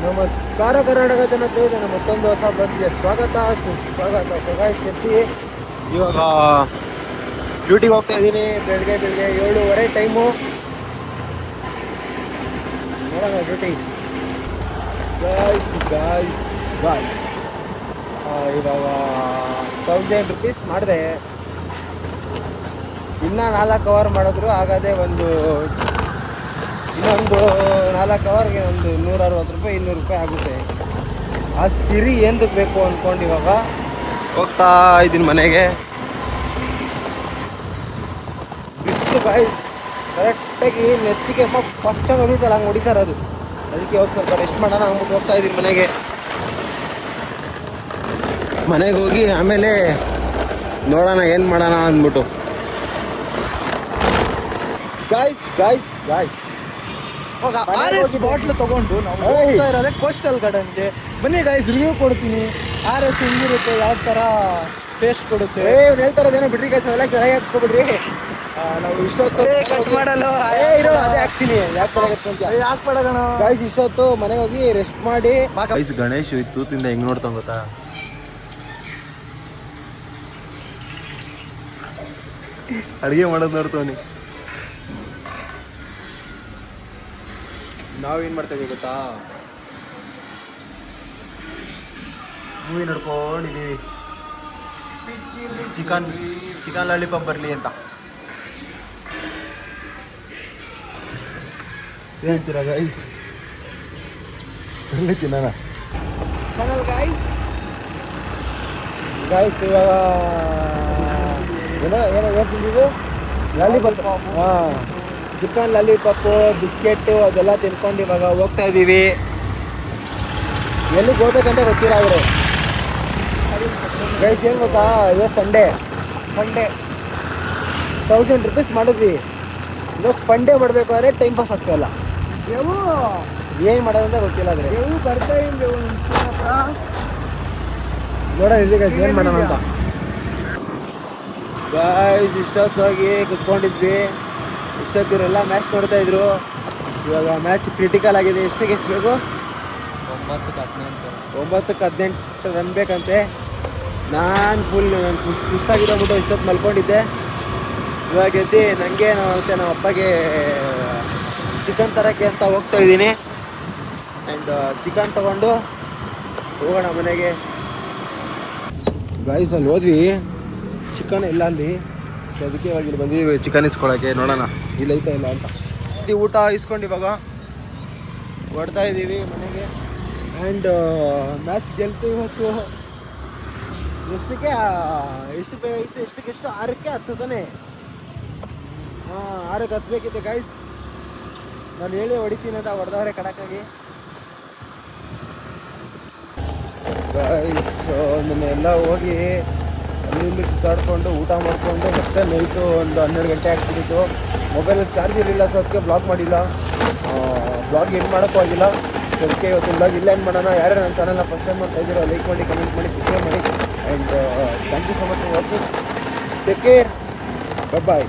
ನಮಸ್ಕಾರ ಕರ್ನಾಟಕ ಜನತೆ, ನನ್ನ ಮತ್ತೊಂದು ಹೊಸ ಬಂದಿದೆ ಸ್ವಾಗತ ಸುಸ್ವಾಗತ. ಎತ್ತಿ ಇವಾಗ ಡ್ಯೂಟಿಗೆ ಹೋಗ್ತಾ ಇದ್ದೀನಿ. ಬೆಳಗ್ಗೆ 7:30 ಟೈಮು. ನೋಡೋಣ ಡ್ಯೂಟಿ. ಗಾಯ್ಸ್ ಇವಾಗ 1000 rupees ಮಾಡಿದೆ. ಇನ್ನೂ 4 ಅವರ್ ಮಾಡಿದ್ರು ಆಗದೆ. ಇನ್ನೊಂದು 4 ಅವರ್ಗೆ ಒಂದು 160 ರೂಪಾಯಿ 200 ರೂಪಾಯಿ ಆಗುತ್ತೆ. ಆ ಸಿರಿ ಏನಕ್ಕೆ ಬೇಕು ಅಂದ್ಕೊಂಡು ಇವಾಗ ಹೋಗ್ತಾ ಇದ್ದೀನಿ ಮನೆಗೆ. ಬಿಸಿಲು ಗಾಯ್ಸ್ ಕರೆಕ್ಟಾಗಿ ನೆತ್ತಿಗೆ ಪಚ್ಚಂಗೆ ಹೊಡಿತಾರೆ, ಹಂಗೆ ಹೊಡಿತಾರೆ ಅದು. ಅದಕ್ಕೆ ಹೋಗಿ ಸ್ವಲ್ಪ ರೆಸ್ಟ್ ಮಾಡೋಣ ಅಂದ್ಬಿಟ್ಟು ಹೋಗ್ತಾ ಇದ್ದೀನಿ ಮನೆಗೆ. ಮನೆಗೆ ಹೋಗಿ ಆಮೇಲೆ ನೋಡೋಣ ಏನು ಮಾಡೋಣ ಅಂದ್ಬಿಟ್ಟು. ಗಾಯ್ಸ್ ಬಾಟ್ಲು ತಗೊಂಡು ನಾವು ಹೋಗ್ತಾ ಇರೋದೇ ಕೋಸ್ಟಲ್ ಗಾರ್ಡನ್ಗೆ. ಬನ್ನಿ ಗಾಯ್ಸ್, ರಿವ್ಯೂ ಕೊಡ್ತೀನಿ. RS ಹೆಂಗಿರುತ್ತೆ, ಯಾವ ಥರ ಟೇಸ್ಟ್ ಕೊಡುತ್ತೆ. ಹೇಳ್ತಾ ಇರೋದೇನೋ ಬಿಡ್ರಿ ಗಾಯ್ಸ್, ಎಲ್ಲ ಕೆಳಗೆ ಹಾಕ್ಸ್ಕೊಬಿಡ್ರಿ. ನಾವು ಇಷ್ಟೊತ್ತು ಮಾಡಲ್ಲ ಅದೇ ಹಾಕ್ತೀನಿ. ಯಾಕೆ ಪಡೋಣ ಗಾಯ್ಸ್, ಇಷ್ಟೊತ್ತು ಮನೆಗೆ ಹೋಗಿ ರೆಸ್ಟ್ ಮಾಡಿ. ಗಣೇಶ್ ತೂತಿಂದ ಹೆಂಗ್ ನೋಡ್ತಾವ ಗೊತ್ತಾ? ಅಡಿಗೆ ಮಾಡೋದು ನೋಡ್ತಾವನಿ. ನಾವೇನ್ ಮಾಡ್ತಾ ಇದೀವಿ ಗೊತ್ತಾ? ಮೂವಿ ನೋಡ್ಕೊಂಡಿದೀವಿ. ಚಿಕನ್ ಲಾಲಿಪಾಪ್ ಬರಲಿ ಅಂತ ಹೇಳ್ತೀರಾ ಗೈಸ್? ಒಳ್ಳೆ ತಿನ್ನೋಣ ಚಾನಲ್ ಗಾಯ್ಸ್. ಇವಾಗ ಏನೋ ಹೇಳ್ತಿದ್ದೀವಿ. ಲಾಲಿಪಾಪ್, ಚಿಕನ್ ಲಾಲಿಪಾಪು, ಬಿಸ್ಕೆಟ್ಟು ಅದೆಲ್ಲ ತಿನ್ಕೊಂಡು ಇವಾಗ ಹೋಗ್ತಾ ಇದ್ದೀವಿ. ಎಲ್ಲಿಗೆ ಹೋಗ್ಬೇಕಂತ ಗೊತ್ತಿಲ್ಲ ಅವರು ಗೈಸ್. ಏನು ಗೊತ್ತಾ, ಇವತ್ತು ಸಂಡೇ 1000 rupees ಮಾಡಿದ್ವಿ. ಇವಾಗ ಫಂಡೇ ಮಾಡಬೇಕು ಅಂದರೆ ಟೈಮ್ ಪಾಸ್ ಆಗ್ತಾಯಿಲ್ಲ. ಏನು ಮಾಡೋದಂತ ಗೊತ್ತಿಲ್ಲ. ಆದರೆ ಬರ್ತಾ ಇದ್ದೀವಿ ನೋಡೋಣ ಇಲ್ಲಿ ಗೈಸ್ ಏನು ಮಾಡೋಣ ಅಂತ. ಗಾಯ್ಸ್ ಇಷ್ಟೊತ್ತಾಗಿ ಕುತ್ಕೊಂಡಿದ್ವಿ. ಇಷ್ಟೊತ್ತಿರೆಲ್ಲ ಮ್ಯಾಚ್ ನೋಡ್ತಾ ಇದ್ರು. ಇವಾಗ ಮ್ಯಾಚ್ ಕ್ರಿಟಿಕಲ್ ಆಗಿದೆ. ಎಷ್ಟು ಬೇಕು? 9-18 ರನ್ ಬೇಕಂತೆ. ನಾನು ಸುಸ್ತಾಗಿರೋಗ್ಬಿಟ್ಟು ಇಷ್ಟೊತ್ತು ಮಲ್ಕೊಂಡಿದ್ದೆ. ಇವಾಗ ಎದ್ದು ನನಗೆ ಮತ್ತು ನಮ್ಮ ಅಪ್ಪಗೆ ಚಿಕನ್ ತರೋಕ್ಕೆ ಅಂತ ಹೋಗ್ತಾ ಇದ್ದೀನಿ. ಆ್ಯಂಡ್ ಚಿಕನ್ ತೊಗೊಂಡು ಹೋಗೋಣ ಮನೆಗೆ. ಗಾಯ್ಸ್ ಅಲ್ಲಿ ಹೋದ್ವಿ, ಚಿಕನ್ ಇಲ್ಲ ಅಲ್ಲಿ. ಸೊ ಅದಕ್ಕೆ ಇವಾಗ ಇಲ್ಲಿ ಬಂದಿದ್ದೀವಿ ಚಿಕನ್ ಇಸ್ಕೊಳ್ಳೋಕ್ಕೆ. ನೋಡೋಣ ಇಲ್ಲಿ ಐತಾ ಇಲ್ಲ ಅಂತ. ಊಟ ಇಸ್ಕೊಂಡು ಇವಾಗ ಹೊಡ್ತಾ ಇದ್ದೀವಿ ಮನೆಗೆ. ಆ್ಯಂಡ್ ಮ್ಯಾಚ್ ಗೆಲ್ತು ಇವತ್ತು. ಎಷ್ಟು ಐತೆ? ಎಷ್ಟು 6ಕ್ಕೆ 10 ತಾನೆ? 6ಕ್ಕೆ 10 ಬೇಕಿತ್ತು ಗೈಸ್. ನಾನು ಹೇಳಿ ಹೊಡಿತೀನಿ ಅಂತ ಹೊಡೆದವ್ರೆ ಕಡಕ್ಕಾಗಿ ಗೈಸ್. ಎಲ್ಲ ಹೋಗಿ ಅಲ್ಲಿ ಸುತ್ತಾಡ್ಕೊಂಡು ಊಟ ಮಾಡಿಕೊಂಡು ಮತ್ತೆ ನೈಟು ಒಂದು 12 ಗಂಟೆ ಆಗ್ತಿತ್ತು. ಮೊಬೈಲಲ್ಲಿ ಚಾರ್ಜ್ ಇರಲಿಲ್ಲ, ಸೊ ಅದಕ್ಕೆ ಬ್ಲಾಗ್ ಮಾಡಿಲ್ಲ. ಬ್ಲಾಗ್ ಎಂಡ್ ಮಾಡೋಕ್ಕೂ ಆಗಿಲ್ಲ. ಸೊ ಅದಕ್ಕೆ ಇವತ್ತು ಬ್ಲಾಗ್ ಇಲ್ಲ ಏನು ಮಾಡೋಣ. ಯಾರು ನನ್ನ ಚಾನಲ್ನ ಫಸ್ಟ್ ಟೈಮ್ ಮಾಡ್ತಾ ಇದ್ದೀರೋ ಲೈಕ್ ಮಾಡಿ, ಕಮೆಂಟ್ ಮಾಡಿ, ಸಬ್ಸ್ಕ್ರೈಬ್ ಮಾಡಿ. And thank you so much for watching. Take care. Bye.